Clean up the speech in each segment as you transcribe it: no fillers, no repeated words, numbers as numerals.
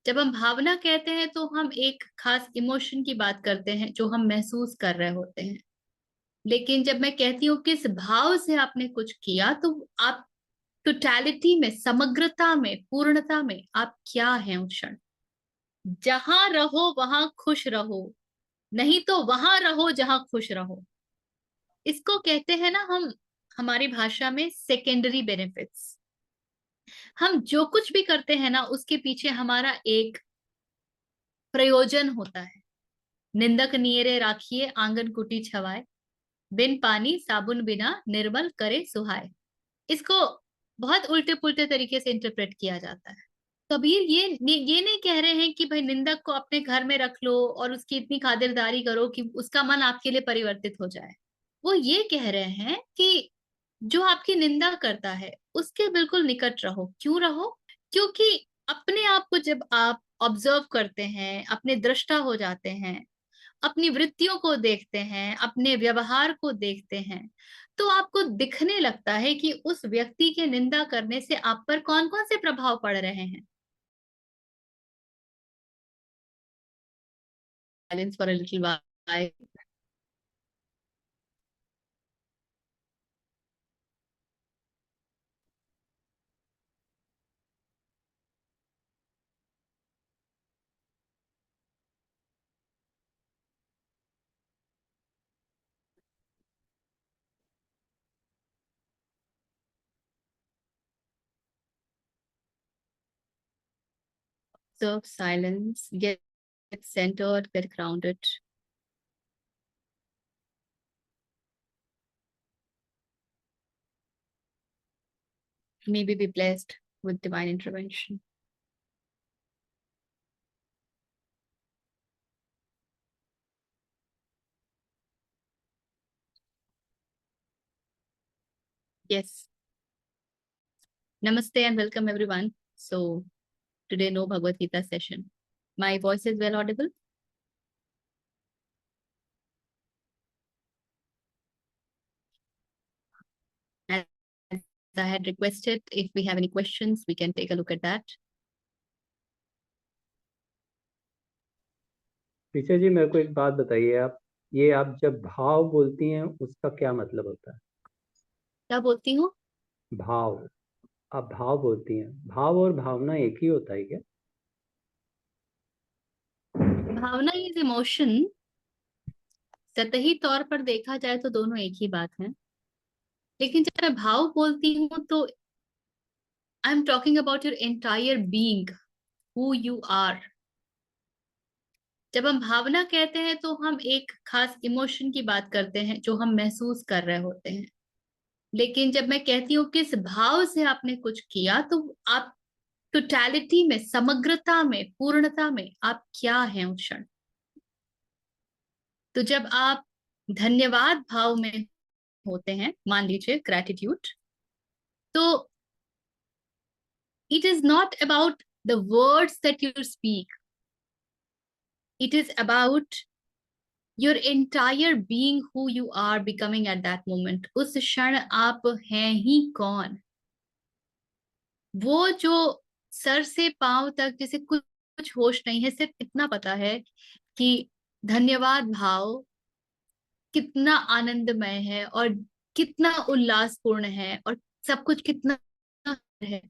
जब हम भावना कहते हैं तो हम एक खास इमोशन की बात करते हैं जो हम महसूस कर रहे होते हैं। लेकिन जब मैं कहती हूँ किस भाव से आपने कुछ किया, तो आप टोटलिटी में, समग्रता में, पूर्णता में आप क्या हैं उस क्षण। जहां रहो वहां खुश रहो, नहीं तो वहां रहो जहां खुश रहो। इसको कहते हैं ना हम, हमारी भाषा में सेकेंडरी बेनिफिट्स। हम जो कुछ भी करते हैं ना, उसके पीछे हमारा एक प्रयोजन होता है। निंदक नियरे राखिए आंगन कुटी छवाए, बिन पानी साबुन बिना निर्मल करे सुहाए। इसको बहुत उल्टे पुल्टे तरीके से इंटरप्रेट किया जाता है। कबीर ये नहीं कह रहे हैं कि भाई निंदक को अपने घर में रख लो और उसकी इतनी खातिरदारी करो कि उसका मन आपके लिए परिवर्तित हो जाए। वो ये कह रहे हैं कि जो आपकी निंदा करता है उसके बिल्कुल निकट रहो। क्यों रहो? क्योंकि अपने आप को जब आप ऑब्जर्व करते हैं, अपने दृष्टा हो जाते हैं, अपनी वृत्तियों को देखते हैं, अपने व्यवहार को देखते हैं, तो आपको दिखने लगता है कि उस व्यक्ति के निंदा करने से आप पर कौन कौन से प्रभाव पड़ रहे हैं। Silence for a little while. Observe silence, get centered, get grounded. Maybe be blessed with divine intervention. Yes. Namaste and welcome everyone. So today no Bhagavad Gita session. My voice is well audible. As I had requested, if we have any questions, we can take a look at that. Teacher ji, मेरे को एक बात बताइए। आप जब भाव बोलती हैं उसका क्या मतलब होता है? क्या बोलती हूँ? भाव। आप भाव बोलती हैं, भाव और भावना एक ही होता है क्या? भावना इज इमोशन। सतही तौर पर देखा जाए तो दोनों एक ही बात है। लेकिन जब मैं भाव बोलती हूँ तो I am talking about your entire being, who you are. जब हम भावना कहते हैं तो हम एक खास इमोशन की बात करते हैं जो हम महसूस कर रहे होते हैं। लेकिन जब मैं कहती हूँ किस भाव से आपने कुछ किया, तो आप टोटलिटी में, समग्रता में, पूर्णता में आप क्या हैं उस क्षण। तो जब आप धन्यवाद भाव में होते हैं, मान लीजिए ग्रेटिट्यूड, तो it is not about the words that you speak. It is about your entire being, who you are becoming at that moment. उस क्षण आप हैं ही कौन। वो जो सर से पांव तक जैसे कुछ कुछ होश नहीं है, सिर्फ इतना पता है कि धन्यवाद भाव कितना आनंदमय है और कितना उल्लासपूर्ण है और सब कुछ कितना है।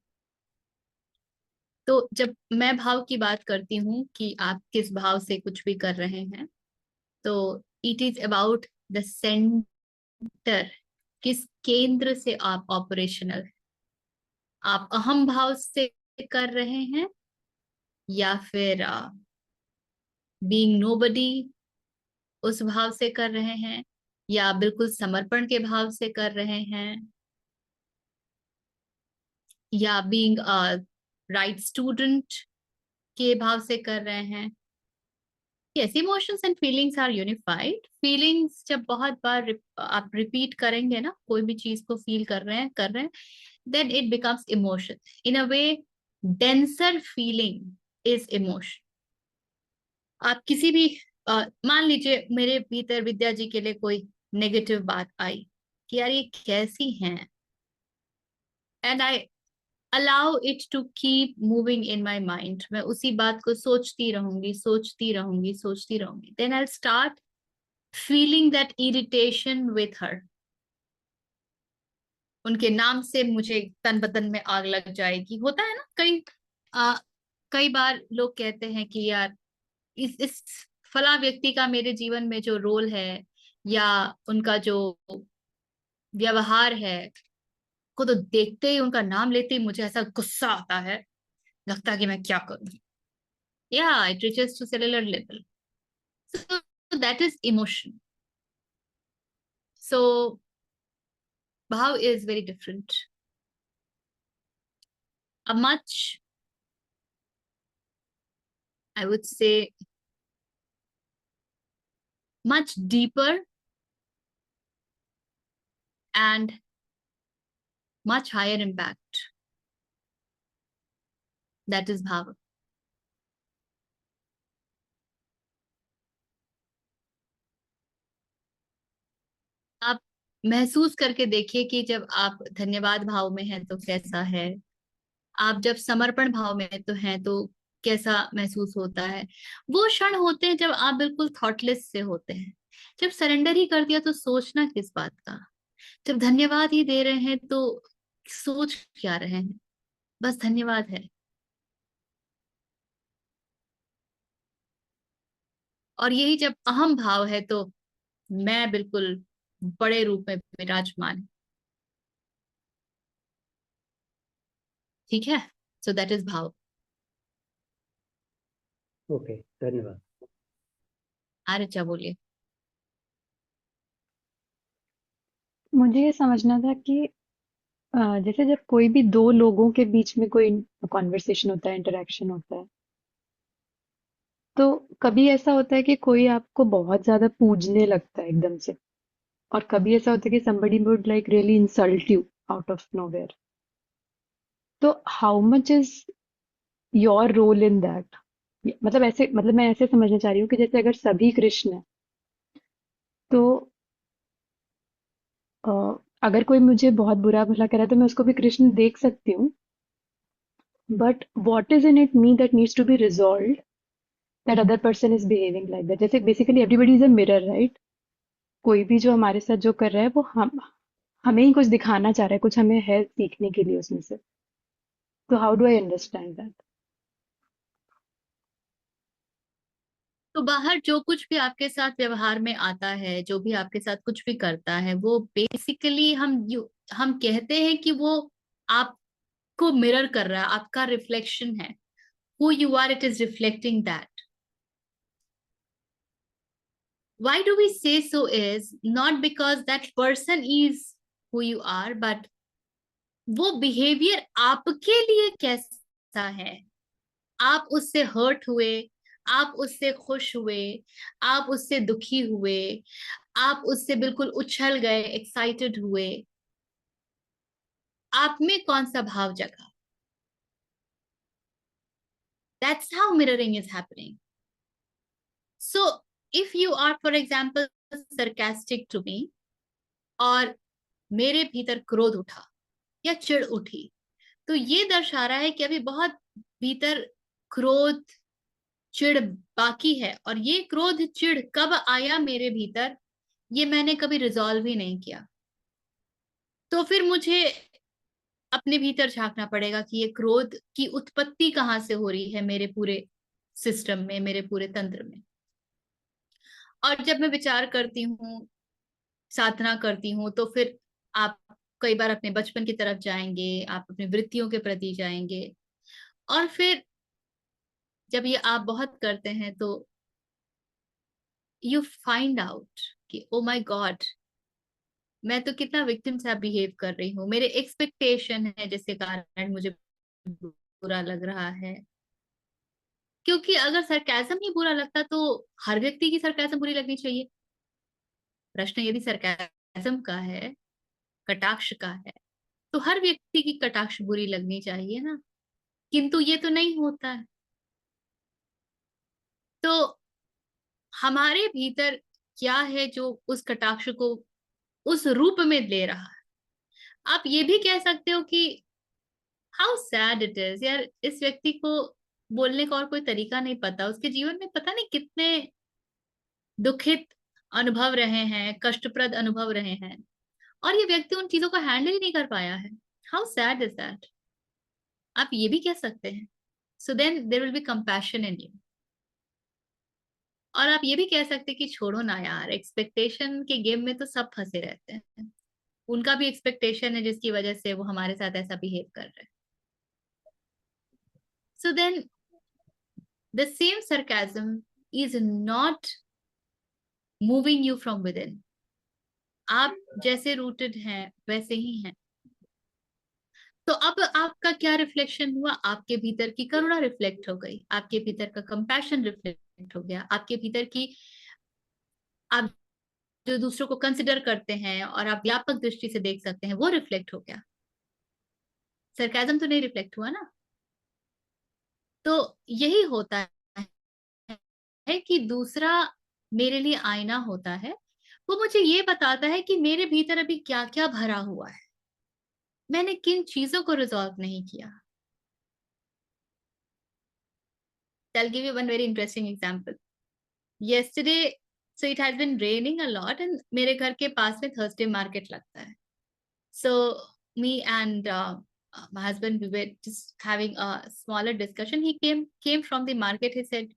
तो जब मैं भाव की बात करती हूँ कि आप किस भाव से कुछ भी कर रहे हैं, तो it is about the centre. किस केंद्र से आप ऑपरेशनल, आप अहम भाव से कर रहे हैं या फिर बीइंग नोबडी उस भाव से कर रहे हैं, या बिल्कुल समर्पण के भाव से कर रहे हैं, या बीइंग राइट स्टूडेंट के भाव से कर रहे हैं। Yes, emotions and feelings are unified. Feelings जब बहुत बार आप रिपीट करेंगे ना, कोई भी चीज को फील कर रहे हैं, then it becomes emotion. In a way, denser feeling is emotion. आप किसी भी मान लीजिए मेरे भीतर विद्या जी के लिए कोई नेगेटिव बात आई कि यार ये कैसी हैं, and I allow it to keep moving in my mind. मैं उसी बात को सोचती रहूंगी, सोचती रहूंगी, सोचती रहूंगी. Then I'll start feeling that irritation with her. उनके नाम से मुझे तन बदन में आग लग जाएगी. होता है ना, कई बार लोग कहते हैं कि यार इस फला व्यक्ति का मेरे जीवन में जो रोल है या उनका जो व्यवहार है, को तो देखते ही, उनका नाम लेते ही मुझे ऐसा गुस्सा आता है, लगता है कि मैं क्या करूं. या it reaches to cellular level. So that is emotion. So भाव is very different. A much, I would say, much deeper and much higher impact. That is bhava. आप महसूस करके देखिए कि जब आप धन्यवाद भाव में हैं तो कैसा है, आप जब समर्पण भाव में तो हैं तो कैसा महसूस होता है. वो क्षण होते हैं जब आप बिल्कुल थॉटलेस से होते हैं. जब सरेंडर ही कर दिया तो सोचना किस बात का. जब धन्यवाद ही दे रहे हैं तो सोच क्या रहे हैं, बस धन्यवाद है. और यही जब अहम भाव है तो मैं बिल्कुल बड़े रूप में विराजमान. ठीक है. सो दैट इज भाव. ओके, धन्यवाद. आर्चा बोलिए. मुझे ये समझना था कि जैसे जब कोई भी दो लोगों के बीच में कोई कॉन्वर्सेशन होता है, इंटरेक्शन होता है, तो कभी ऐसा होता है कि कोई आपको बहुत ज्यादा पूजने लगता है एकदम से, और कभी ऐसा होता है कि somebody would like really insult you out of nowhere. तो how much is your role in that? मतलब ऐसे, मतलब मैं ऐसे समझना चाह रही हूँ कि जैसे अगर सभी कृष्ण है तो अ, अगर कोई मुझे बहुत बुरा भला कह रहा है तो मैं उसको भी कृष्ण देख सकती हूँ, but what is in it me that needs to be resolved that other person is behaving like that. जैसे basically everybody is a mirror, right? कोई भी जो हमारे साथ जो कर रहा है वो हम हमें ही कुछ दिखाना चाह रहा है, कुछ हमें है सीखने के लिए उसमें से. तो how do I understand that? तो बाहर जो कुछ भी आपके साथ व्यवहार में आता है, जो भी आपके साथ कुछ भी करता है, वो बेसिकली हम कहते हैं कि वो आपको मिरर कर रहा है, आपका रिफ्लेक्शन है. Who you are, it is reflecting that. Why do we say so is not because that person is who you are, but वो बिहेवियर आपके लिए कैसा है. आप उससे हर्ट हुए, आप उससे खुश हुए, आप उससे दुखी हुए, आप उससे बिल्कुल उछल गए, एक्साइटेड हुए, आप में कौन सा भाव जगा. That's how mirroring is happening. So if you are, for example, sarcastic to me, और मेरे भीतर क्रोध उठा या चिढ़ उठी, तो ये दर्शा रहा है कि अभी बहुत भीतर क्रोध चिढ़ बाकी है. और ये क्रोध चिढ़ कब आया मेरे भीतर, ये मैंने कभी रिजॉल्व ही नहीं किया. तो फिर मुझे अपने भीतर झांकना पड़ेगा कि ये क्रोध की उत्पत्ति कहाँ से हो रही है मेरे पूरे सिस्टम में, मेरे पूरे तंत्र में. और जब मैं विचार करती हूँ, साधना करती हूँ, तो फिर आप कई बार अपने बचपन की तरफ जाएंगे, आप अपनी वृत्तियों के प्रति जाएंगे. और फिर जब ये आप बहुत करते हैं तो यू फाइंड आउट कि ओ माय गॉड, मैं तो कितना विक्टिम सा बिहेव कर रही हूँ, मेरे एक्सपेक्टेशन है जिसके कारण मुझे बुरा लग रहा है. क्योंकि अगर सरकाजम ही बुरा लगता तो हर व्यक्ति की सरकाजम बुरी लगनी चाहिए. प्रश्न यदि सरकाजम का है, कटाक्ष का है, तो हर व्यक्ति की कटाक्ष बुरी लगनी चाहिए ना. किंतु ये तो नहीं होता है. तो हमारे भीतर क्या है जो उस कटाक्ष को उस रूप में ले रहा है. आप ये भी कह सकते हो कि हाउ सैड इट इज यार, इस व्यक्ति को बोलने का और कोई तरीका नहीं पता, उसके जीवन में पता नहीं कितने दुखित अनुभव रहे हैं, कष्टप्रद अनुभव रहे हैं, और ये व्यक्ति उन चीजों को हैंडल ही नहीं कर पाया है। हाउ सैड इज दैट, आप ये भी कह सकते हैं। So then there will be compassion in you. और आप ये भी कह सकते हैं कि छोड़ो ना यार, एक्सपेक्टेशन के गेम में तो सब फंसे रहते हैं, उनका भी एक्सपेक्टेशन है जिसकी वजह से वो हमारे साथ ऐसा बिहेव कर रहे हैं। So then the same sarcasm is not moving you from within। आप जैसे रूटेड हैं वैसे ही हैं। तो अब आपका क्या रिफ्लेक्शन हुआ, आपके भीतर की करुणा रिफ्लेक्ट हो गई, आपके भीतर का कंपैशन रिफ्लेक्ट हो गया, आपके भीतर की आप जो दूसरों को कंसिडर करते हैं और आप व्यापक दृष्टि से देख सकते हैं वो रिफ्लेक्ट हो गया। सरकाजम तो नहीं रिफ्लेक्ट हुआ ना। तो यही होता है कि दूसरा मेरे लिए आईना होता है, वो मुझे ये बताता है कि मेरे भीतर अभी क्या क्या भरा हुआ है, मैंने किन चीजों को रिजॉल्व नहीं किया। I'll give you one very interesting example. Yesterday, so it has been raining a lot and मेरे घर के पास में थर्सडे मार्केट लगता है। So me and my husband, we were just having a smaller discussion. He came from the market. He said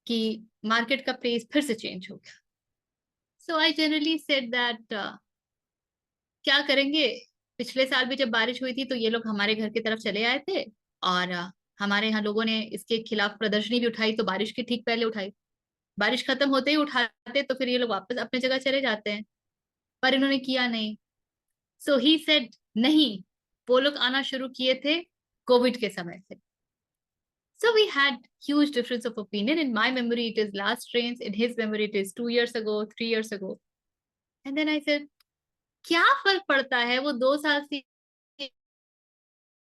कि market का place फिर से चेंज हो गया। So I generally said that क्या करेंगे, पिछले साल भी जब बारिश हुई थी तो ये लोग हमारे घर की तरफ चले आए थे, और हमारे यहाँ लोगों ने इसके खिलाफ प्रदर्शनी भी उठाई, तो बारिश के ठीक पहले उठाई, बारिश खत्म होते ही उठाते तो फिर ये लोग वापस अपने जगह चले जाते हैं, पर इन्होंने किया नहीं। सो ही सेड नहीं, वो लोग आना शुरू किए थे कोविड के समय से। So we had huge difference of opinion. In my memory, it is last trains. In his memory, it is 2 years ago, 3 years ago. And then I said, क्या फर्क पड़ता है वो 2 साल से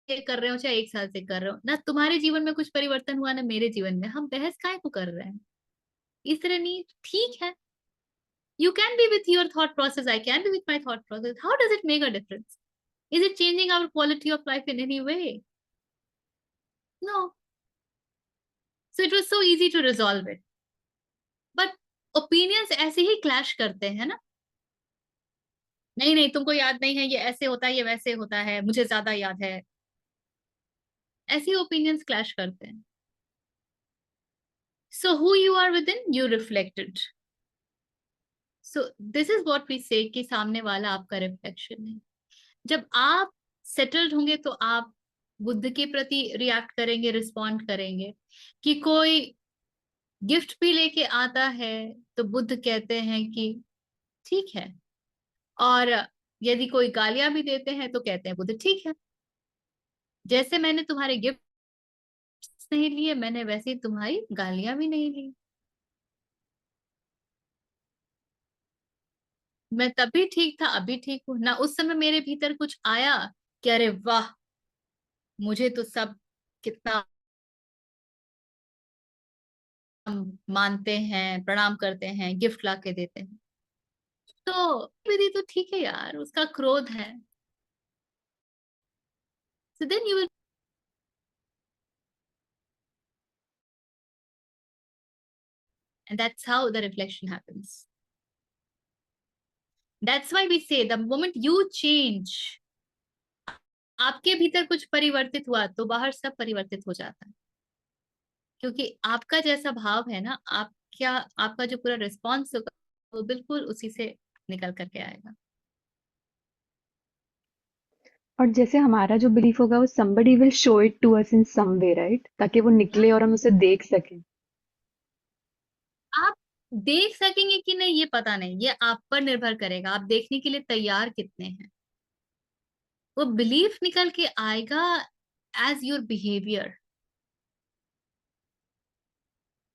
कर रहे हो चाहे 1 साल से कर रहे हो ना, तुम्हारे जीवन में कुछ परिवर्तन हुआ ना मेरे जीवन में, हम बहस काहे को कर रहे हैं इस तरह। नहीं, ठीक है, you can be with your thought process, I can be with my thought process. How does it make a difference? Is it changing our quality of life in any way? No. So it was so easy to resolve it. But opinions ऐसे ही clash करते हैं ना। नहीं नहीं, तुमको याद नहीं है, ये ऐसे होता है, ये वैसे होता है, मुझे ज्यादा याद है, ऐसे ओपिनियंस क्लैश करते हैं। So who you are within, you reflected. So this is what we say कि सामने वाला आपका रिफ्लेक्शन है। जब आप सेटल्ड होंगे तो आप बुद्ध के प्रति रिएक्ट करेंगे, रिस्पॉन्ड करेंगे। कि कोई गिफ्ट भी लेके आता है तो बुद्ध कहते हैं कि ठीक है, और यदि कोई गालियां भी देते हैं तो कहते हैं बुद्ध ठीक है, जैसे मैंने तुम्हारे गिफ्ट नहीं लिए मैंने वैसे ही तुम्हारी गालियां भी नहीं ली। मैं तभी ठीक था, अभी ठीक हूं ना। उस समय मेरे भीतर कुछ आया कि अरे वाह, मुझे तो सब कितना मानते हैं, प्रणाम करते हैं, गिफ्ट ला के देते हैं। तो विधि तो ठीक है यार, उसका क्रोध है। So then you will, and that's how the reflection happens. That's why we say the moment you change, आपके भीतर कुछ परिवर्तित हुआ तो बाहर सब परिवर्तित हो जाता है। क्योंकि आपका जैसा भाव है ना, आप क्या, आपका जो पूरा रिस्पॉन्स होगा वो बिल्कुल उसी से निकल करके आएगा। और जैसे हमारा जो बिलीफ होगा वो somebody will show it to us in some way, right? ताकि वो निकले और हम उसे देख सकें। आप देख सकेंगे कि नहीं ये पता नहीं, ये आप पर निर्भर करेगा, आप देखने के लिए तैयार कितने हैं। वो बिलीफ निकल के आएगा एज योर बिहेवियर।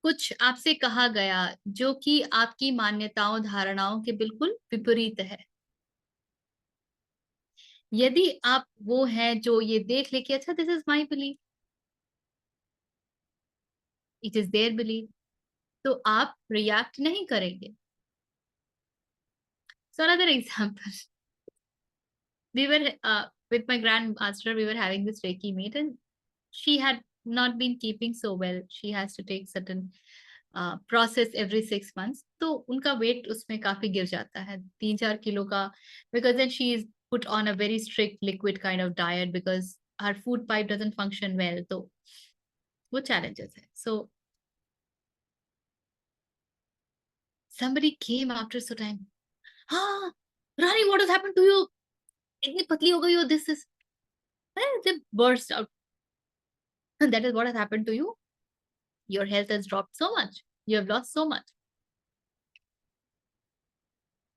कुछ आपसे कहा गया जो कि आपकी मान्यताओं धारणाओं के बिल्कुल विपरीत है, यदि आप वो हैं जो ये देख ले कि अच्छा this is my belief, it is their belief, तो आप रिएक्ट नहीं करेंगे। So another example, we were with my grandmaster, we were having this Reiki meet, and she had not been keeping so well. She has to take certain process every 6 months. तो उनका weight उसमें काफी गिर जाता है, 3-4 kilo का, because then she is put on a very strict liquid kind of diet because her food pipe doesn't function well. तो वो challenges है. So somebody came after some time. हाँ, Rani, what has happened to you? इतनी पतली हो गई हो, this is. And they burst out. And that is what has happened to you. Your health has dropped so much. You have lost so much.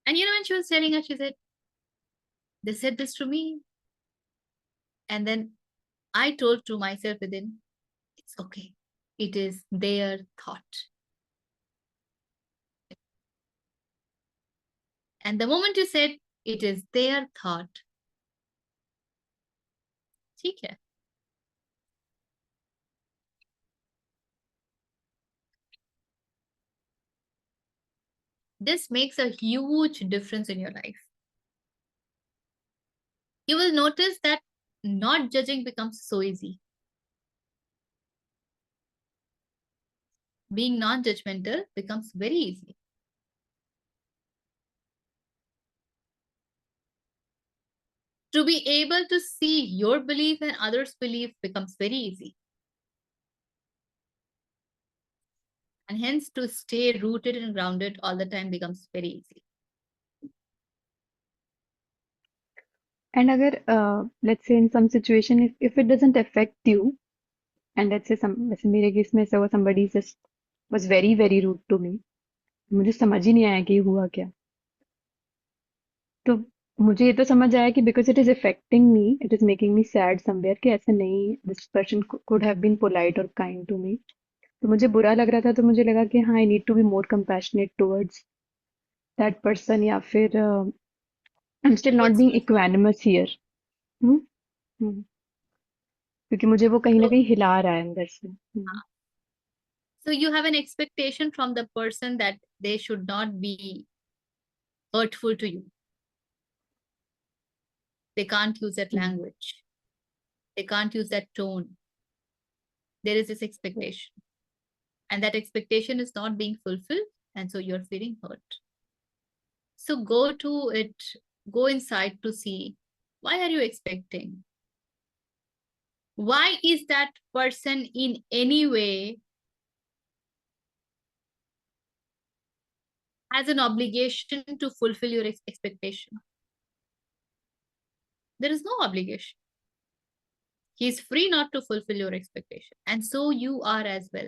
And you know, when she was telling us, she said, they said this to me. And then I told to myself within, it's okay. It is their thought. And the moment you said, it is their thought, ठीक है. This makes a huge difference in your life. You will notice that not judging becomes so easy. Being non-judgmental becomes very easy. To be able to see your belief and others' belief becomes very easy. And hence to stay rooted and grounded all the time becomes very easy. And agar, let's say in some situation, if it doesn't affect you, and let's say वैसे मेरे case में ऐसा हुआ, somebody just was very very rude to me, मुझे समझ ही नहीं आया कि हुआ क्या. तो मुझे ये तो समझ आया कि because it is affecting me, it is making me sad somewhere, कि ऐसा नहीं, this person could have been polite or kind to me. तो मुझे बुरा लग रहा था, तो मुझे लगा कि हाँ, I need to be more compassionate towards that person, या फिर I'm still not being equanimous here. हम्म हम्म. क्योंकि मुझे वो कहीं ना कहीं हिला रहा है अंदर से. So you have an expectation from the person that they should not be hurtful to you. They can't use that language. They can't use that tone. There is this expectation. And that expectation is not being fulfilled. And so you're feeling hurt. So go to it, go inside to see, why are you expecting? Why is that person in any way has an obligation to fulfill your expectation? There is no obligation. He is free not to fulfill your expectation. And so you are as well.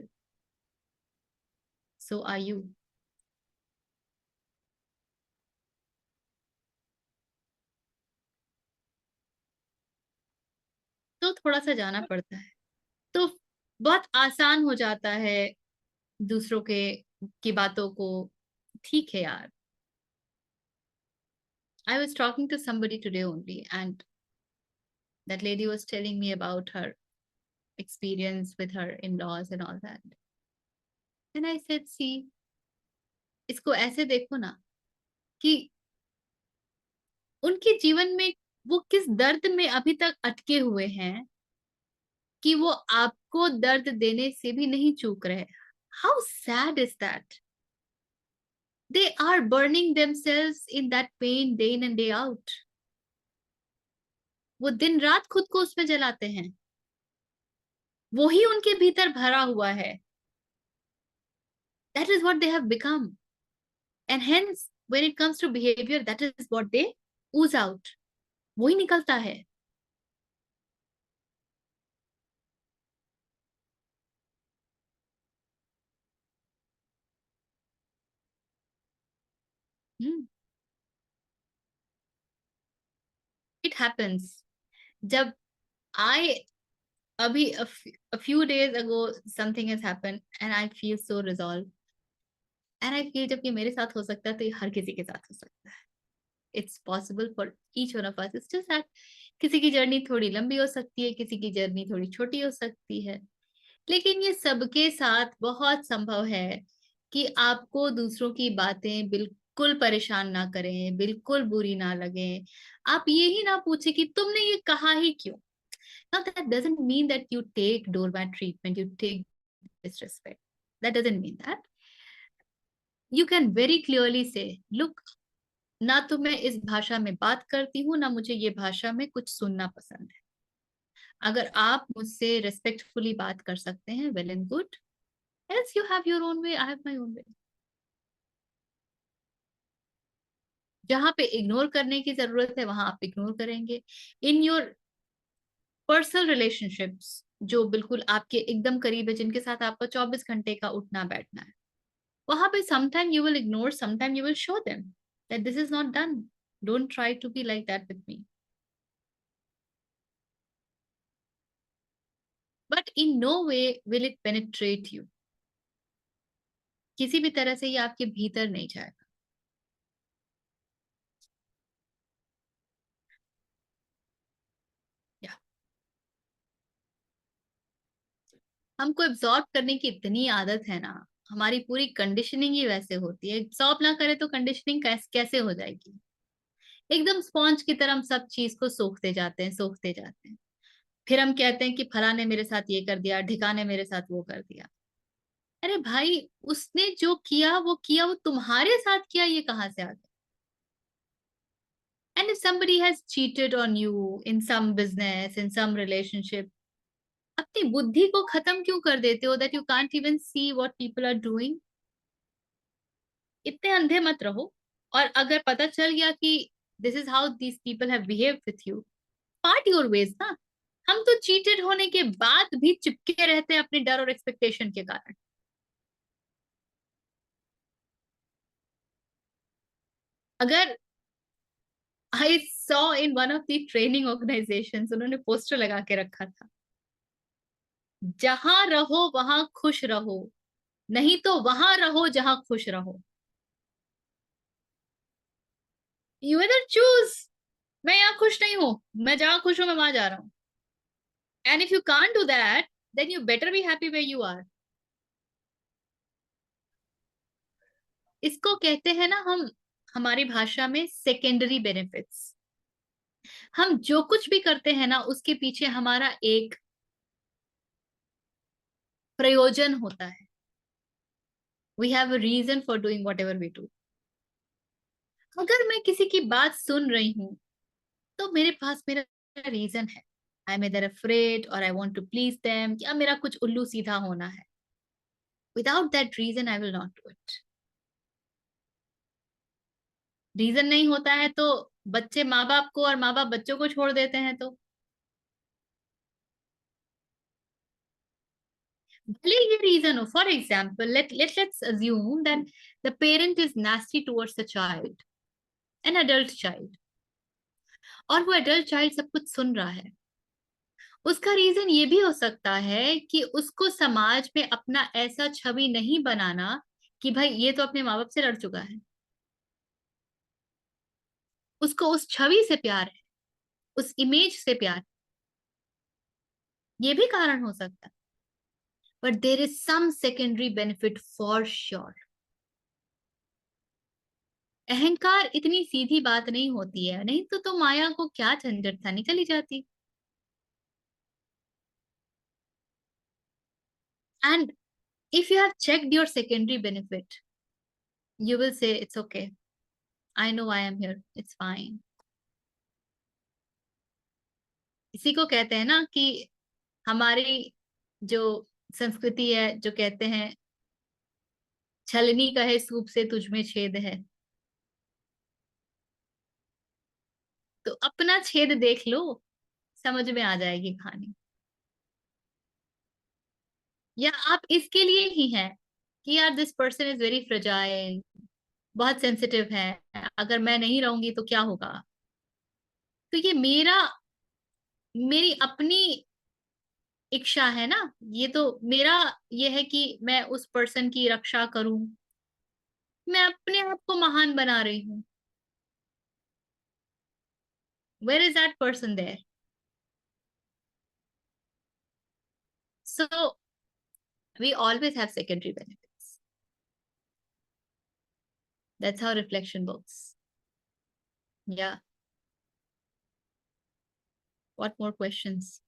So are you. तो थोड़ा सा जाना पड़ता है. तो बहुत आसान हो जाता है दूसरों के की बातों को. ठीक है यार. I was talking to somebody today only, and that lady was telling me about her experience with her in-laws and all that. And I said, see, इसको ऐसे देखो ना कि उनके जीवन में वो किस दर्द में अभी तक अटके हुए हैं कि वो आपको दर्द देने से भी नहीं चूक रहे. How sad is that? They are burning themselves in that pain day in and day out. वो दिन रात खुद को उसमें जलाते हैं. वो ही उनके भीतर भरा हुआ है. That is what they have become. And hence, when it comes to behavior, that is what they ooze out. वो ही निकलता है. It happens. जब अभी a few days ago something has happened and I feel so resolved. And I feel जब ये मेरे साथ हो सकता है तो ये हर किसी के साथ हो सकता है. It's possible for each one of us. It's just that किसी की जर्नी थोड़ी लंबी हो सकती है, किसी की जर्नी थोड़ी छोटी हो सकती है. लेकिन ये सबके साथ बहुत संभव है कि आपको दूसरों की बातें बिल्कुल बिल्कुल परेशान ना करें, बिल्कुल बुरी ना लगे। आप ये ही ना पूछे कि तुमने ये कहा ही क्यों। Now that doesn't mean that you take doormat treatment, you take disrespect. That doesn't mean that. You can very clearly say, look, ना तो मैं इस भाषा में बात करती हूँ, ना मुझे ये भाषा में कुछ सुनना पसंद है। अगर आप मुझसे रेस्पेक्टफुली बात कर सकते हैं, well and good. Else you have your own way, I have my own way. जहां पे इग्नोर करने की जरूरत है वहां आप इग्नोर करेंगे। इन योर पर्सनल रिलेशनशिप्स, जो बिल्कुल आपके एकदम करीब है, जिनके साथ आपका 24 घंटे का उठना बैठना है, वहां पे sometime you will ignore, sometime you will show them that this is not done. Don't try to be like that with me. But in no way will it penetrate you. किसी भी तरह से ये आपके भीतर नहीं जाएगा। या हमको एब्जॉर्ब करने की इतनी आदत है ना, हमारी पूरी कंडीशनिंग ही वैसे होती है। एब्जॉर्ब ना करे तो कंडीशनिंग कैसे हो जाएगी। एकदम स्पॉन्ज की तरह हम सब चीज को सोखते जाते हैं, सोखते जाते हैं। फिर हम कहते हैं कि फला ने मेरे साथ ये कर दिया, ढिका ने मेरे साथ वो कर दिया। अरे भाई, उसने जो किया वो तुम्हारे साथ किया, ये कहाँ से आ गया। And if somebody has cheated on you in some business, in some relationship, अपनी बुद्धि को खत्म क्यों कर देते हो that you can't even see what people are doing? इतने अंधे मत रहो। और अगर पता चल गया कि this is how these people have behaved with you, part your ways ना। हम तो चीटेड होने के बाद भी चिपके रहते हैं अपने डर और एक्सपेक्टेशन के कारण। अगर I saw in one of the training organisations, उन्होंने पोस्टर लगा के रखा था, जहां रहो वहां खुश रहो, नहीं तो वहां रहो जहां खुश रहो। यू इधर चूज। मैं यहाँ खुश नहीं हूं, मैं जहां खुश हूं मैं वहां जा रहा हूँ। And if you can't do that, then you better be happy where you are. इसको कहते हैं ना हम, हमारी भाषा में सेकेंडरी बेनिफिट्स। हम जो कुछ भी करते हैं ना, उसके पीछे हमारा एक प्रयोजन होता है। We have a reason for doing whatever we do. अगर मैं किसी की बात सुन रही हूँ तो मेरे पास मेरा रीजन है। I am either afraid or I want to please them, या मेरा कुछ उल्लू सीधा होना है। Without that reason I will not do it. Reason नहीं होता है तो बच्चे माँ बाप को और माँ बाप बच्चों को छोड़ देते हैं। तो भले ये रीजन हो, for example let's assume that the parent is nasty towards the child, an adult child, और वो adult child सब कुछ सुन रहा है। उसका रीजन ये भी हो सकता है कि उसको समाज में अपना ऐसा छवि नहीं बनाना कि भाई ये तो अपने माँ बाप से लड़ चुका है। उसको उस छवि से प्यार है, उस इमेज से प्यार है। ये भी कारण हो सकता है। But there is some secondary benefit for sure. अहंकार इतनी सीधी बात नहीं होती है, नहीं तो माया को क्या झंझट था, निकल ही जाती। And if you have checked your secondary benefit, you will say it's okay, I know I am here, it's fine. इसी को कहते हैं ना कि हमारी जो संस्कृति है, जो कहते हैं छलनी का है सूप से तुझ में छेद है। तो अपना छेद देख लो, समझ में आ जाएगी कहानी। या आप इसके लिए ही हैं कि यार this person is very fragile, बहुत सेंसिटिव है, अगर मैं नहीं रहूंगी तो क्या होगा। तो ये मेरी अपनी इच्छा है ना। ये तो मेरा ये है कि मैं उस पर्सन की रक्षा करूं। मैं अपने आप को महान बना रही हूँ। Where is that person there? So we always have secondary benefits. That's how reflection works. Yeah. What more questions?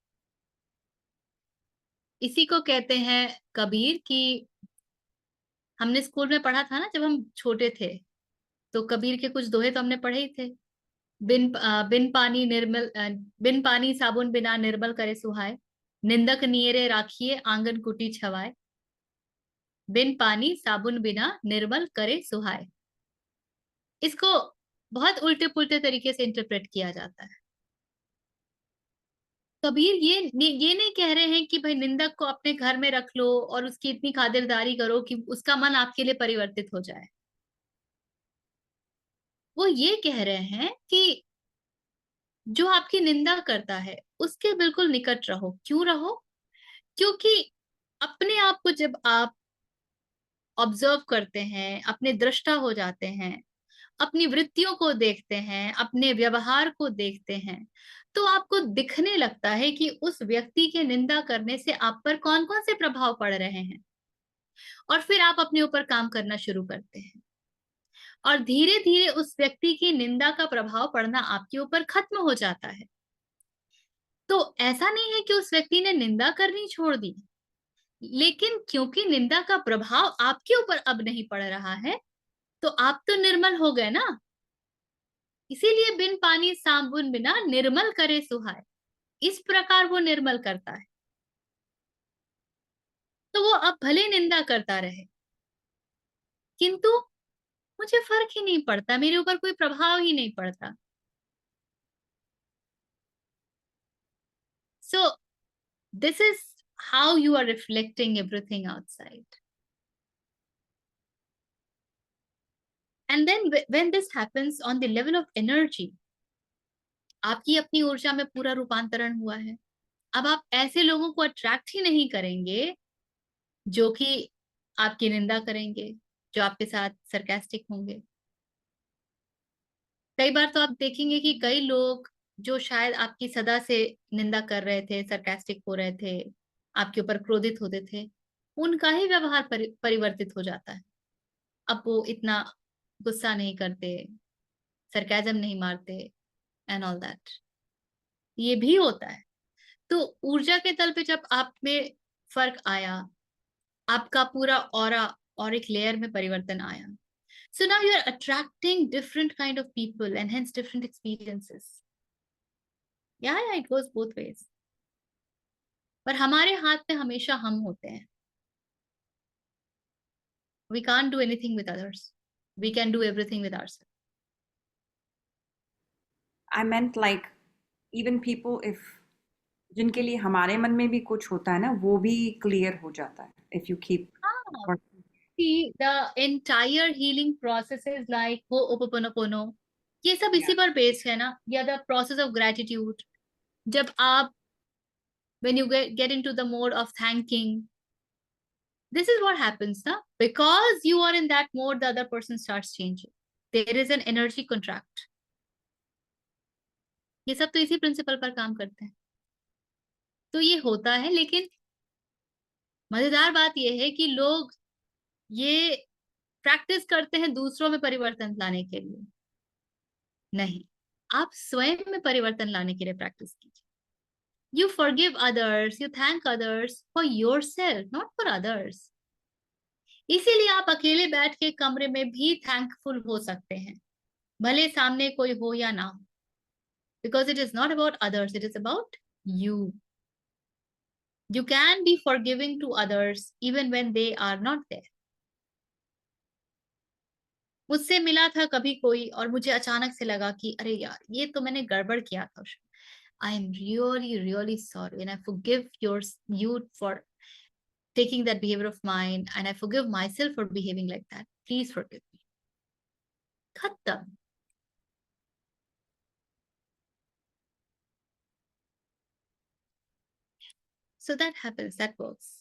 इसी को कहते हैं कबीर की, हमने स्कूल में पढ़ा था ना जब हम छोटे थे, तो कबीर के कुछ दोहे तो हमने पढ़े ही थे। बिन पानी साबुन बिना निर्मल करे सुहाए, निंदक नियरे राखिए आंगन कुटी छवाए। बिन पानी साबुन बिना निर्मल करे सुहाए। इसको बहुत उल्टे पुल्टे तरीके से इंटरप्रेट किया जाता है। कबीर ये नहीं कह रहे हैं कि भाई निंदक को अपने घर में रख लो और उसकी इतनी खातिरदारी करो कि उसका मन आपके लिए परिवर्तित हो जाए। वो ये कह रहे हैं कि जो आपकी निंदा करता है उसके बिल्कुल निकट रहो। क्यों रहो? क्योंकि अपने आप को जब आप ऑब्जर्व करते हैं, अपने दृष्टा हो जाते हैं, अपनी वृत्तियों को देखते हैं, अपने व्यवहार को देखते हैं, तो आपको दिखने लगता है कि उस व्यक्ति के निंदा करने से आप पर कौन कौन से प्रभाव पड़ रहे हैं, और फिर आप अपने ऊपर काम करना शुरू करते हैं, और धीरे धीरे उस व्यक्ति की निंदा का प्रभाव पड़ना आपके ऊपर खत्म हो जाता है। तो ऐसा नहीं है कि उस व्यक्ति ने निंदा करनी छोड़ दी, लेकिन क्योंकि निंदा का प्रभाव आपके ऊपर अब नहीं पड़ रहा है, तो आप तो निर्मल हो गए ना। इसीलिए बिन पानी साबुन बिना निर्मल करे सुहाए, इस प्रकार वो निर्मल करता है। तो वो अब भले निंदा करता रहे, किंतु मुझे फर्क ही नहीं पड़ता, मेरे ऊपर कोई प्रभाव ही नहीं पड़ता। So this is how you are reflecting everything outside. And then when this happens on the level of energy, आपकी अपनी ऊर्जा में पूरा रूपांतरण हुआ है। अब आप ऐसे लोगों को अट्रैक्ट ही नहीं करेंगे जो कि आपकी निंदा करेंगे, जो आपके साथ सरकास्टिक होंगे। कई बार तो आप देखेंगे कि कई लोग जो शायद आपकी सदा से निंदा कर रहे थे, सरकास्टिक हो रहे थे, आपके ऊपर क्रोधित होते थे, उनका ही व्यवहार परिवर्तित हो जाता है। अब वो इतना गुस्सा नहीं करते, सरकाजम नहीं मारते एंड ऑल दैट। ये भी होता है। तो ऊर्जा के तल पे जब आप में फर्क आया, आपका पूरा और एक लेयर में परिवर्तन आया, so now you are attracting different kind of people and hence different experiences. Yeah, it goes both ways. पर हमारे हाथ में हमेशा हम होते हैं। We can't do anything with others. We can do everything with ourselves. I meant like even people if जिनके लिए हमारे मन में भी कुछ होता है ना, वो भी क्लियर हो जाता है if you keep See, the entire healing processes like Ho'oponopono, ये सब इसी पर बेस्ड है ना, या the process of gratitude. जब आप when you get into the mode of thanking, this is what happens na, because you are in that mode, the other person starts changing. There is an energy contract. ये सब तो इसी principal पर काम करते हैं। तो ये होता है, लेकिन मजेदार बात ये है कि लोग ये प्रैक्टिस करते हैं दूसरों में परिवर्तन लाने के लिए। नहीं, आप स्वयं में परिवर्तन लाने के लिए प्रैक्टिस कीजिए। You forgive others, you thank others for yourself, not for others. इसीलिए आप अकेले बैठ के कमरे में भी थैंकफुल हो सकते हैं, भले सामने कोई हो या ना हो, because it is not about others, it is about you. You can be forgiving to others even when they are not there. मुझसे मिला था कभी कोई और मुझे अचानक से लगा कि अरे यार, ये तो मैंने गड़बड़ किया था। I am really, really sorry, and I forgive you for taking that behavior of mine, and I forgive myself for behaving like that. Please forgive me. Khatam. So that happens, that works.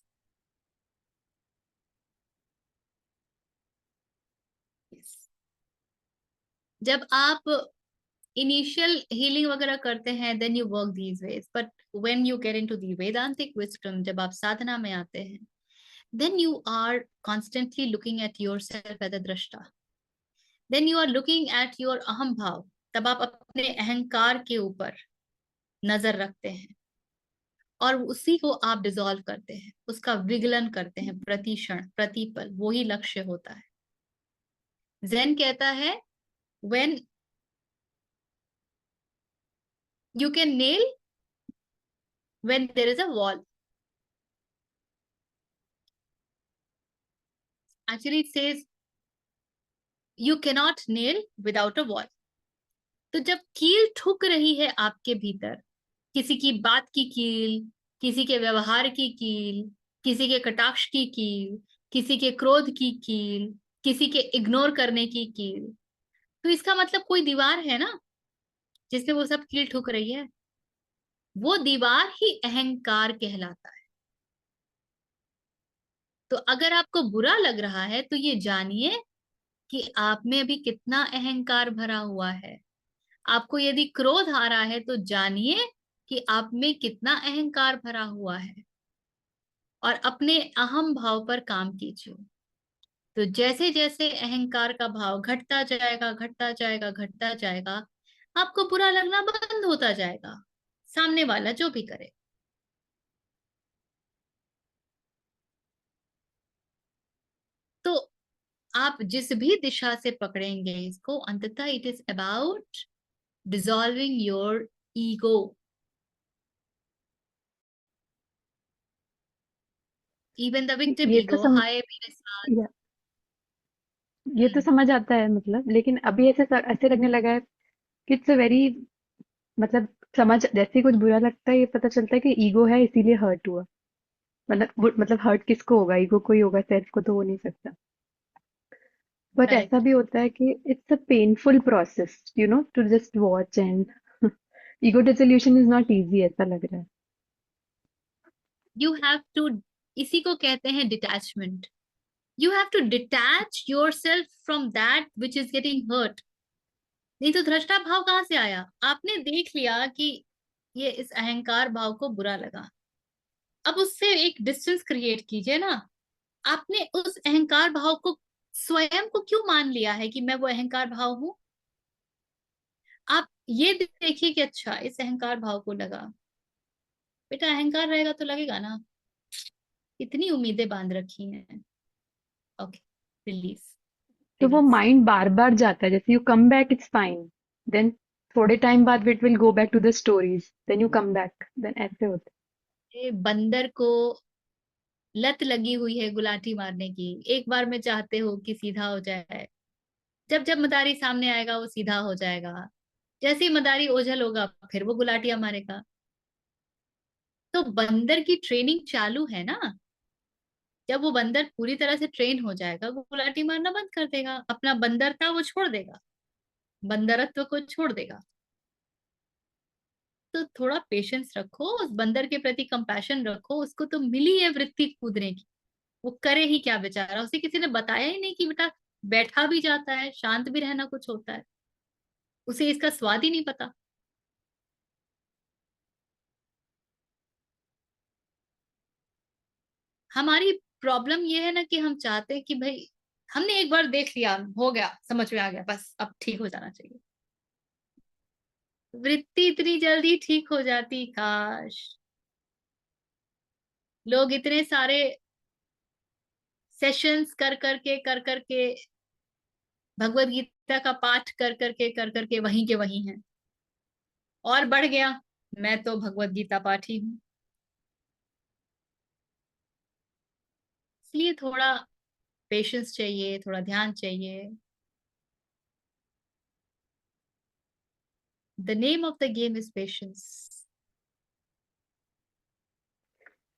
Yes. जब आप initial healing वगैरह करते हैं, then you work these ways. But when you get into the Vedantic wisdom, जब आप साधना में आते हैं, then you are constantly looking at yourself as a drashta. Then you are looking at your अहम भाव, तब आप अपने अहंकार के ऊपर नजर रखते हैं और उसी को आप डिसॉल्व करते हैं, उसका विगलन करते हैं प्रति क्षण प्रति पल। वही लक्ष्य होता है। ज़ेन कहता है when you can nail when there is a wall. Actually, it says you cannot nail without a wall. तो जब कील ठुक रही है आपके भीतर, किसी की बात की कील, किसी के व्यवहार की कील, किसी के कटाक्ष की कील, किसी के क्रोध की कील, किसी के इग्नोर करने की कील, तो इसका मतलब कोई दीवार है ना जिससे वो सब कील ठुक रही है। वो दीवार ही अहंकार कहलाता है। तो अगर आपको बुरा लग रहा है तो ये जानिए कि आप में अभी कितना अहंकार भरा हुआ है। आपको यदि क्रोध आ रहा है तो जानिए कि आप में कितना अहंकार भरा हुआ है और अपने अहम भाव पर काम कीजिए। तो जैसे जैसे अहंकार का भाव घटता जाएगा घटता जाएगा घटता जाएगा, आपको बुरा लगना बंद होता जाएगा, सामने वाला जो भी करे। तो आप जिस भी दिशा से पकड़ेंगे इसको, अंततः it is about dissolving your ego. Even the victim ये तो ego, सम हाय मेरे साथ। या, ये तो समझ आता है मतलब, लेकिन अभी ऐसे लगने लगा है कि इट्स अ वेरी, मतलब समझ, जैसे ही कुछ बुरा लगता है ये पता चलता है कि ईगो है इसीलिए हर्ट हुआ। मतलब हर्ट किसको होगा? ईगो को ही होगा, सेल्फ को तो हो नहीं सकता। बट ऐसा करेक्ट। भी होता है कि it's a painful process, to just watch and ego dissolution is not easy, ऐसा लग रहा है। यू हैव टू, इसी को कहते हैं detachment. You have to detach yourself from that which is getting hurt. नहीं तो दृष्टा भाव कहाँ से आया? आपने देख लिया कि ये इस अहंकार भाव को बुरा लगा, अब उससे एक डिस्टेंस क्रिएट कीजिए ना। आपने उस अहंकार भाव को, स्वयं को क्यों मान लिया है कि मैं वो अहंकार भाव हूं? आप ये देखिए कि अच्छा इस अहंकार भाव को लगा, बेटा अहंकार रहेगा तो लगेगा ना, इतनी उम्मीदें बांध रखी हैं। ओके, रिलीज, तो वो रिलीज। माइंड बार बार जाता है, जैसे you come back it's fine, then थोड़े टाइम बाद it will go back to the stories, then you come back, then ऐसे होता बंदर को लत लगी हुई है गुलाटी मारने की, एक बार में चाहते हो कि सीधा हो जाए, जब जब मदारी सामने आएगा वो सीधा हो जाएगा, जैसे ही मदारी ओझल होगा फिर वो गुलाटियां मारेगा। तो बंदर की ट्रेनिंग चालू है ना। जब वो बंदर पूरी तरह से ट्रेन हो जाएगा वो गुलाटी मारना बंद कर देगा, अपना बंदरता वो छोड़ देगा, बंदरत्व को छोड़ देगा। तो थोड़ा पेशेंस रखो, उस बंदर के प्रति कंपैशन रखो, उसको तो मिली है वृत्ति कूदने की, वो करे ही क्या बेचारा, उसे किसी ने बताया ही नहीं कि बेटा बैठा भी जाता है, शांत भी रहना कुछ होता है, उसे इसका स्वाद ही नहीं पता। हमारी प्रॉब्लम ये है ना कि हम चाहते हैं कि भाई हमने एक बार देख लिया, हो गया, समझ में आ गया, बस अब ठीक हो जाना चाहिए। वृत्ति इतनी जल्दी ठीक हो जाती काश। लोग इतने सारे सेशंस कर करके भगवत गीता का पाठ कर करके वहीं के वहीं हैं। और बढ़ गया, मैं तो भगवत गीता पाठी हूँ। इसलिए थोड़ा पेशेंस चाहिए, थोड़ा ध्यान चाहिए। The name of the game is patience.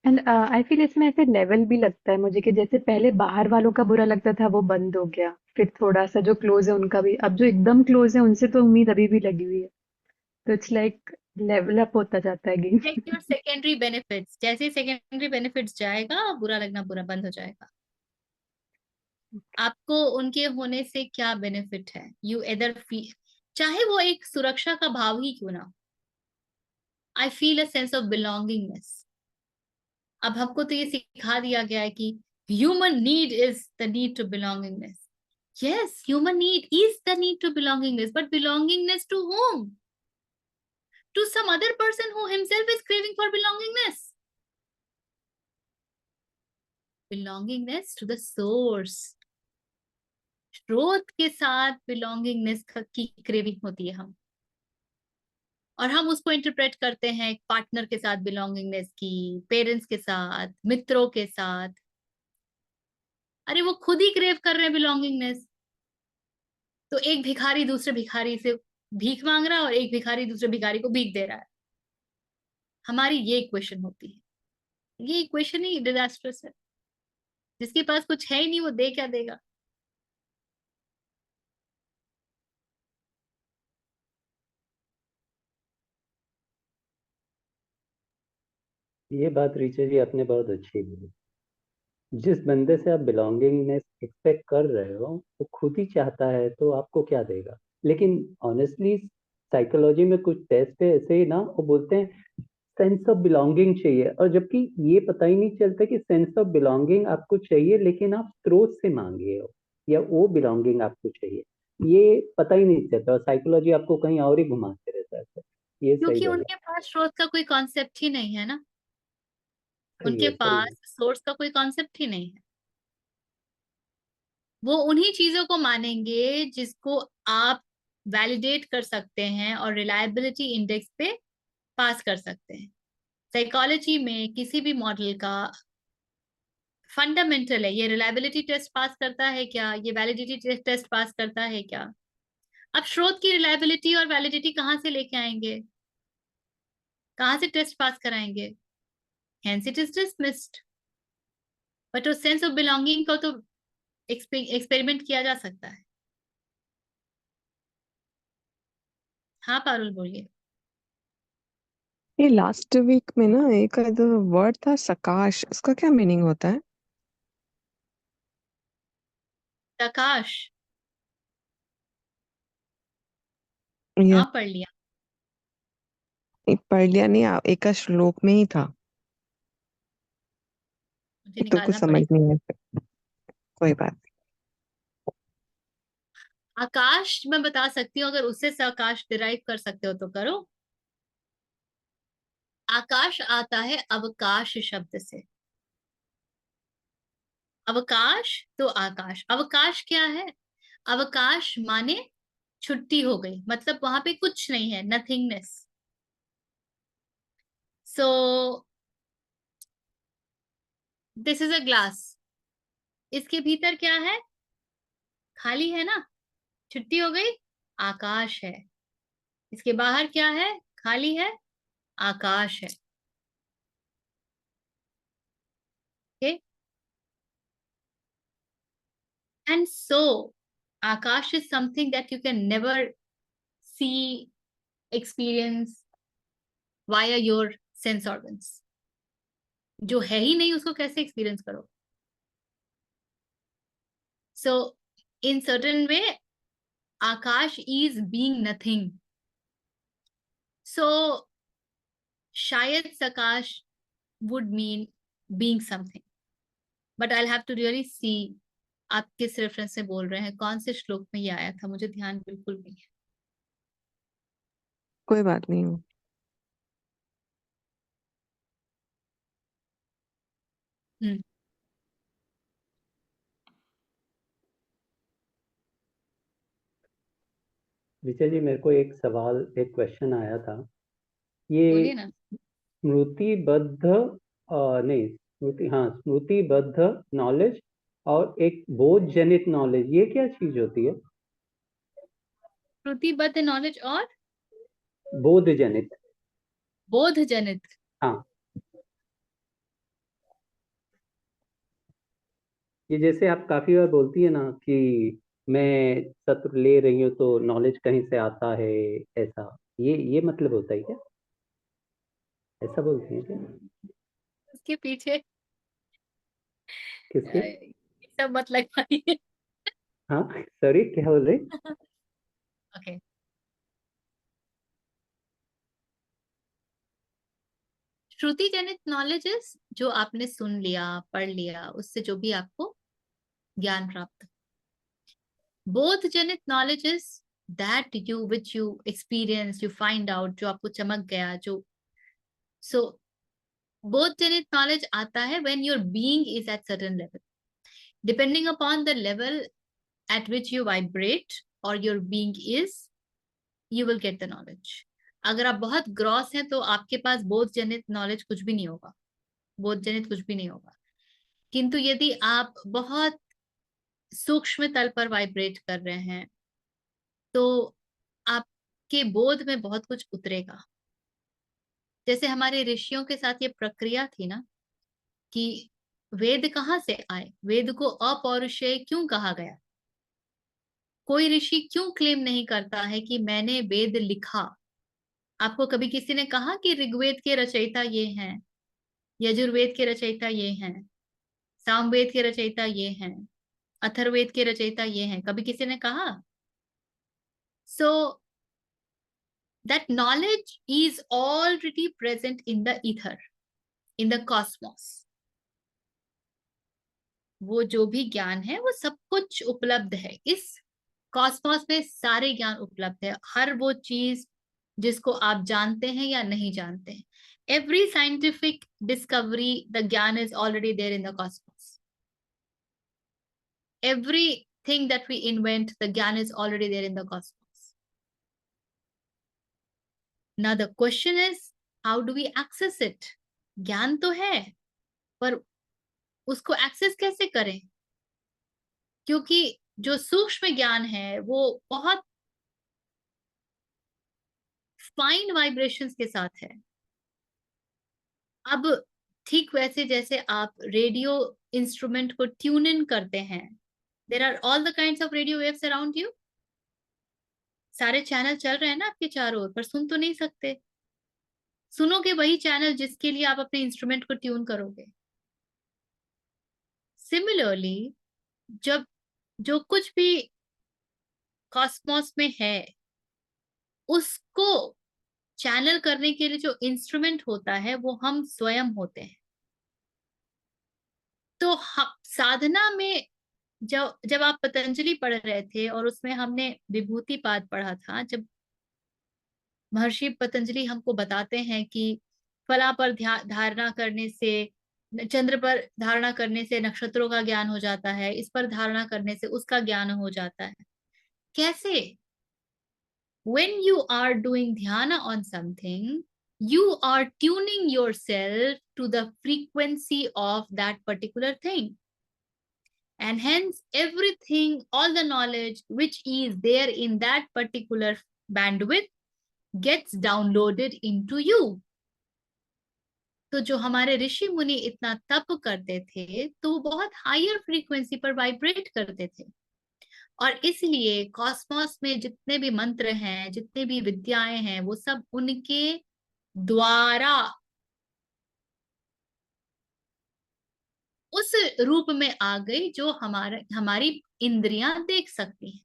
है। एंड आई फील इसमें ऐसे लेवल भी लगता है मुझे, कि जैसे पहले बाहर वालों का बुरा लगता था वो बंद हो गया, फिर थोड़ा सा जो क्लोज है उनका भी, अब जो एकदम क्लोज है उनसे तो उम्मीद अभी भी लगी हुई है। तो इट्स लाइक लेवल अप होता जाता है game. Check your secondary benefits, जैसे सेकेंडरी बेनिफिट्स जाएगा बुरा लगना बुरा बंद हो जाएगा। आपको उनके होने से क्या बेनिफिट है? यू एदर फील, चाहे वो एक सुरक्षा का भाव ही क्यों ना, I feel a sense of belongingness. अब हमको तो ये सिखा दिया गया है कि human need is the need to belongingness. Yes, human need is the need to belongingness, but belongingness to whom? To some other person who himself is craving for belongingness. Belongingness to the source. स्रोत के साथ belongingness की craving होती है हम, और हम उसको इंटरप्रेट करते हैं एक पार्टनर के साथ belongingness की, पेरेंट्स के साथ, मित्रों के साथ। अरे वो खुद ही क्रेव कर रहे हैं belongingness। तो एक भिखारी दूसरे भिखारी से भीख मांग रहा है और एक भिखारी दूसरे भिखारी को भीख दे रहा है। हमारी ये इक्वेशन होती है। ये इक्वेशन ही डिजास्टर्स है। जिसके पास कुछ है ही नहीं वो दे क्या देगा। ये बात ऋचा जी आपने बहुत अच्छी बोली। जिस बंदे से आप बिलोंगिंगनेस एक्सपेक्ट कर रहे हो वो खुद ही चाहता है तो आपको क्या देगा। लेकिन ऑनेस्टली साइकोलॉजी में कुछ टेस्ट है ऐसे ही ना, वो बोलते हैं सेंस ऑफ बिलोंगिंग चाहिए, और जबकि ये पता ही नहीं चलता कि सेंस ऑफ बिलोंगिंग आपको चाहिए लेकिन आप स्रोत से मांगे हो या वो बिलोंगिंग आपको चाहिए, ये पता ही नहीं चलता। और साइकोलॉजी आपको कहीं और ही घुमाते रहता है। ये सही क्योंकि बोला। उनके पास स्रोत का कोई कॉन्सेप्ट ही नहीं है ना। सही उनके है, सही है। पास सोर्स का कोई कॉन्सेप्ट ही नहीं है। वो उन्हीं चीजों को मानेंगे जिसको आप वैलिडेट कर सकते हैं और रिलायबिलिटी इंडेक्स पे पास कर सकते हैं। साइकोलॉजी में किसी भी मॉडल का फंडामेंटल है, ये रिलायबिलिटी टेस्ट पास करता है क्या, ये वैलिडिटी टेस्ट पास करता है क्या। अब स्रोत की रिलायबिलिटी और वैलिडिटी कहाँ से लेके आएंगे, कहाँ से टेस्ट पास कराएंगे। Hence it is dismissed. But उस सेंस ऑफ बिलोंगिंग को तो एक्सपेरिमेंट किया जा सकता है। हाँ पारुल बोलिए। ये लास्ट वीक में ना एक वर्ड था सकाश, उसका क्या मीनिंग होता है? प्रकाश। ये हाँ पढ़ लिया। पढ़ लिया नहीं, एक श्लोक में ही था मुझे तो कुछ निकालना समझ पड़ेगा। नहीं आया। कोई बात आकाश मैं बता सकती हूँ, अगर उससे सकाश डिराइव कर सकते हो तो करो। आकाश आता है अवकाश शब्द से। अवकाश तो आकाश, अवकाश क्या है। अवकाश माने छुट्टी हो गई, मतलब वहां पे कुछ नहीं है, nothingness. So this is a glass. इसके भीतर क्या है, खाली है ना, छुट्टी हो गई, आकाश है। इसके बाहर क्या है, खाली है, आकाश है। ओके। एंड सो आकाश is something that you can never see, experience via your sense organs. जो है ही नहीं उसको कैसे एक्सपीरियंस करो। सो इन सर्टेन वे आकाश इज बीइंग नथिंग। सो शायद सकाश would mean being something, but I'll have to really see आप किस रेफरेंस से बोल रहे हैं, कौन से श्लोक में ये आया था, मुझे ध्यान बिल्कुल नहीं है। कोई बात नहीं हो। हम्म। ऋचा जी मेरे को एक सवाल, एक क्वेश्चन आया था। ये बोलिए ना। स्मृतिबद्ध नहीं, स्मृति, हाँ, स्मृतिबद्ध नॉलेज और एक बोध जनित नॉलेज, ये क्या चीज होती है? श्रुतिबद्ध नॉलेज और बोध जनित। बोध जनित। हाँ, ये जैसे आप काफी बार बोलती है ना कि मैं सत्र ले रही हूँ तो नॉलेज कहीं से आता है, ऐसा, ये मतलब होता है क्या? ऐसा बोलती है क्या? उसके पीछे किसके? ये सब मत लगवाइए। हाँ, सॉरी, क्या बोल रहे? ओके। श्रुति जनित नॉलेजेस जो आपने सुन लिया, पढ़ लिया, उससे जो भी आपको ज्ञान प्राप्त। बोध जनित knowledge is that you which you experience, you find out, जो आपको चमक गया, जो सो बोध जनित नॉलेज आता है when your being is at certain level. Depending upon the level at which you vibrate or your being is, you will get the knowledge. अगर आप बहुत ग्रॉस हैं तो आपके पास बोध जनित नॉलेज कुछ भी नहीं होगा, बोध जनित कुछ भी नहीं होगा। किंतु यदि आप बहुत सूक्ष्म तल पर वाइब्रेट कर रहे हैं तो आपके बोध में बहुत कुछ उतरेगा। जैसे हमारे ऋषियों के साथ ये प्रक्रिया थी ना कि वेद कहाँ से आए, वेद को अपौरुषेय क्यों कहा गया, कोई ऋषि क्यों क्लेम नहीं करता है कि मैंने वेद लिखा। आपको कभी किसी ने कहा कि ऋग्वेद के रचयिता ये हैं, यजुर्वेद के रचयिता ये हैं, सामवेद के रचयिता ये हैं, अथर्ववेद के रचयिता ये हैं, कभी किसी ने कहा? So that knowledge is already present in the ether, in the cosmos. वो जो भी ज्ञान है वो सब कुछ उपलब्ध है इस कॉस्मोस में, सारे ज्ञान उपलब्ध है, हर वो चीज जिसको आप जानते हैं या नहीं जानते हैं। एवरी साइंटिफिक डिस्कवरी, द ज्ञान is already there in the cosmos. Everything that we invent, the ज्ञान is already there in the cosmos. Now the question is, how do we access it? ज्ञान तो है पर उसको एक्सेस कैसे करें? क्योंकि जो सूक्ष्म ज्ञान है वो बहुत फाइन वाइब्रेशंस के साथ है। अब ठीक वैसे जैसे आप रेडियो इंस्ट्रूमेंट को ट्यून इन करते हैं, there are all the kinds of radio waves around you, सारे चैनल चल रहे हैं ना आपके चारों ओर, पर सुन तो नहीं सकते। सुनोगे वही चैनल जिसके लिए आप अपने इंस्ट्रूमेंट को ट्यून करोगे। सिमिलरली जब जो कुछ भी कॉस्मोस में है उसको चैनल करने के लिए जो इंस्ट्रूमेंट होता है वो हम स्वयं होते हैं। तो साधना में जब आप पतंजलि पढ़ रहे थे और उसमें हमने विभूति पाद पढ़ा था, जब महर्षि पतंजलि हमको बताते हैं कि फला पर धारणा करने से, चंद्र पर धारणा करने से नक्षत्रों का ज्ञान हो जाता है, इस पर धारणा करने से उसका ज्ञान हो जाता है। कैसे? When you are doing dhyana on something, you are tuning yourself to the frequency of that particular thing. And hence everything, all the knowledge which is there in that particular bandwidth gets downloaded into you. तो जो हमारे ऋषि मुनि इतना तप करते थे तो वो बहुत हायर फ्रीक्वेंसी पर वाइब्रेट करते थे, और इसलिए कॉस्मोस में जितने भी मंत्र हैं, जितने भी विद्याएं हैं, वो सब उनके द्वारा उस रूप में आ गई जो हमारी इंद्रियां देख सकती हैं।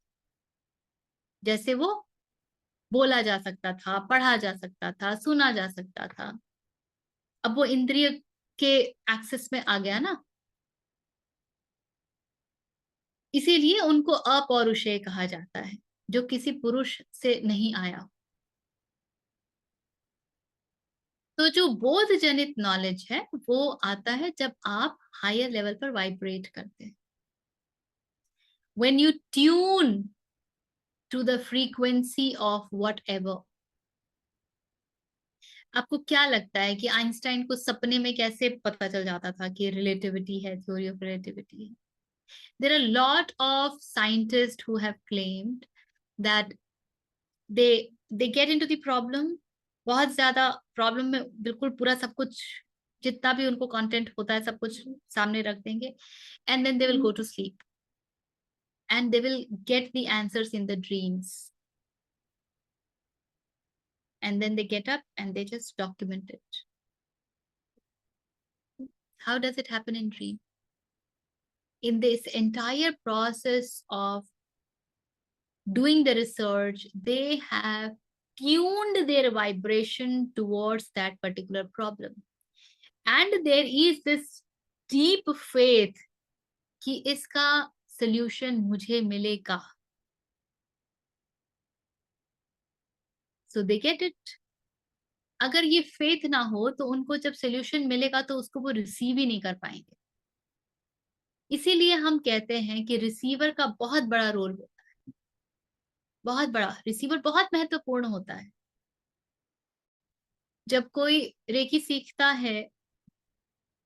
जैसे वो बोला जा सकता था, पढ़ा जा सकता था, सुना जा सकता था, अब वो इंद्रिय के एक्सेस में आ गया ना, इसीलिए उनको अपौरुषेय कहा जाता है, जो किसी पुरुष से नहीं आया। तो जो बोध जनित नॉलेज है वो आता है जब आप हायर लेवल पर वाइब्रेट करते हैं। When you tune to the frequency of whatever. आपको क्या लगता है कि आइंस्टाइन को सपने में कैसे पता चल जाता था कि रिलेटिविटी है, थ्योरी ऑफ रिलेटिविटी है? There are a lot of scientists who have claimed that they get into the problem, बहुत ज्यादा प्रॉब्लम में बिल्कुल पूरा सब कुछ जितना भी उनको कंटेंट होता है सब कुछ सामने रख देंगे, and then they will go to sleep and they will get the answers in the dreams, and then they get up and they just document it. How does it happen in dream? In this entire process of doing the research, they have tuned their vibration towards that particular problem. And there is this deep faith कि इसका solution मुझे मिलेगा, सो they get it. अगर ये faith ना हो तो उनको जब सोल्यूशन मिलेगा तो उसको वो रिसीव ही नहीं कर पाएंगे। इसीलिए हम कहते हैं कि रिसीवर का बहुत बड़ा रोल होता है, बहुत बड़ा। रिसीवर बहुत महत्वपूर्ण होता है। जब कोई रेकी सीखता है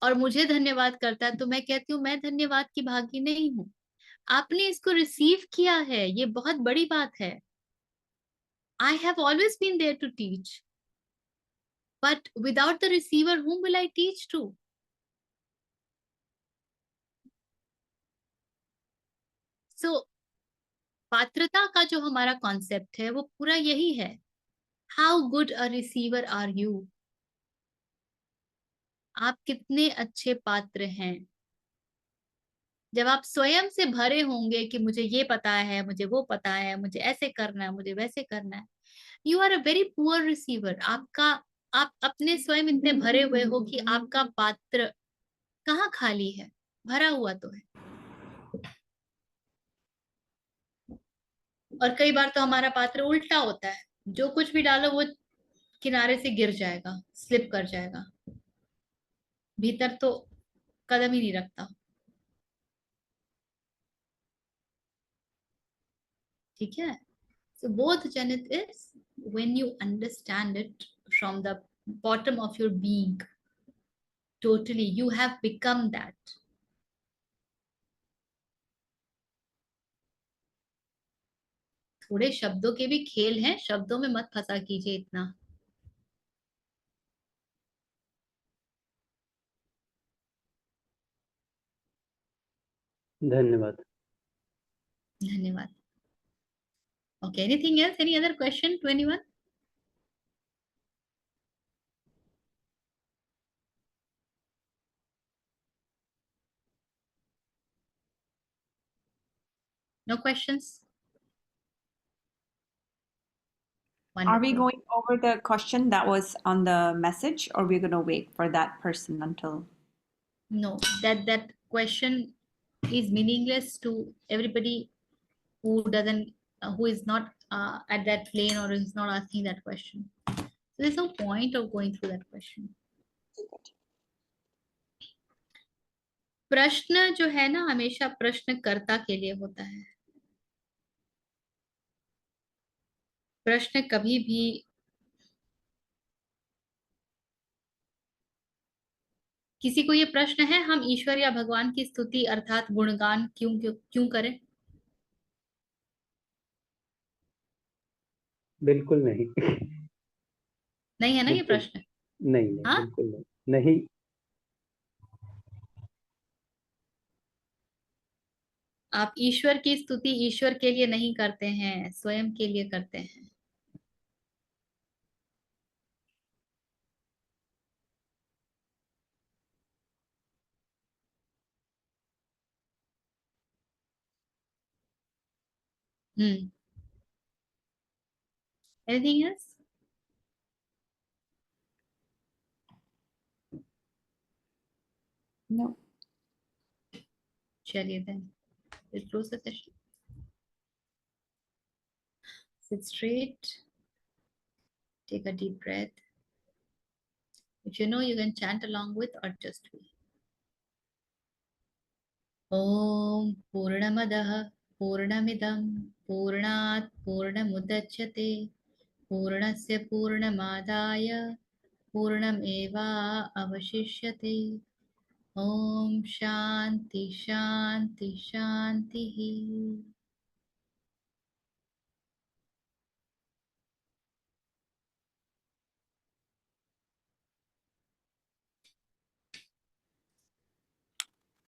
और मुझे धन्यवाद करता है तो मैं कहती हूँ मैं धन्यवाद की भागी नहीं हूँ, आपने इसको रिसीव किया है, ये बहुत बड़ी बात है। I have always been there to teach, but without the receiver whom will I teach to? सो पात्रता का जो हमारा कॉन्सेप्ट है वो पूरा यही है, how good a receiver are you. आप कितने अच्छे पात्र हैं। जब आप स्वयं से भरे होंगे कि मुझे ये पता है, मुझे वो पता है, मुझे ऐसे करना है, मुझे वैसे करना है, you are a very poor receiver. आपका, आप अपने स्वयं इतने भरे हुए हो कि आपका पात्र कहाँ खाली है, भरा हुआ तो है। और कई बार तो हमारा पात्र उल्टा होता है, जो कुछ भी डालो वो किनारे से गिर जाएगा, स्लिप कर जाएगा, भीतर तो कदम ही नहीं रखता। ठीक है। So both Janit is when you understand it from the bottom of your being, totally you have become that. थोड़े शब्दों के भी खेल हैं, शब्दों में मत फंसा कीजिए इतना। धन्यवाद। धन्यवाद। Okay, anything else? Any other question to anyone? No questions? Are we Wonderful. going over the question that was on the message, or we're going to wait for that person until? No, that question is meaningless to everybody who doesn't, who is not at that plane or is not asking that question. So there's no point of going through that question. प्रश्न जो है ना हमेशा प्रश्नकर्ता के लिए होता है। प्रश्न कभी भी किसी को ये प्रश्न है, हम ईश्वर या भगवान की स्तुति अर्थात गुणगान क्यों क्यों क्यों करें? बिल्कुल नहीं। नहीं है ना ये बिल्कुल प्रश्न? नहीं, नहीं, हाँ, बिल्कुल नहीं, नहीं। आप ईश्वर की स्तुति ईश्वर के लिए नहीं करते हैं, स्वयं के लिए करते हैं। हम्म। Anything else? No. चलिए then let's close the session. Sit straight, take a deep breath. If you know, you can chant along with or just be. ॐ पूर्णमदः पूर्णमिदं पूर्णात् पूर्णमुदच्यते पूर्णस्य पूर्णमादाय पूर्णमेवावशिष्यते। ॐ शान्ति शान्ति शान्तिः।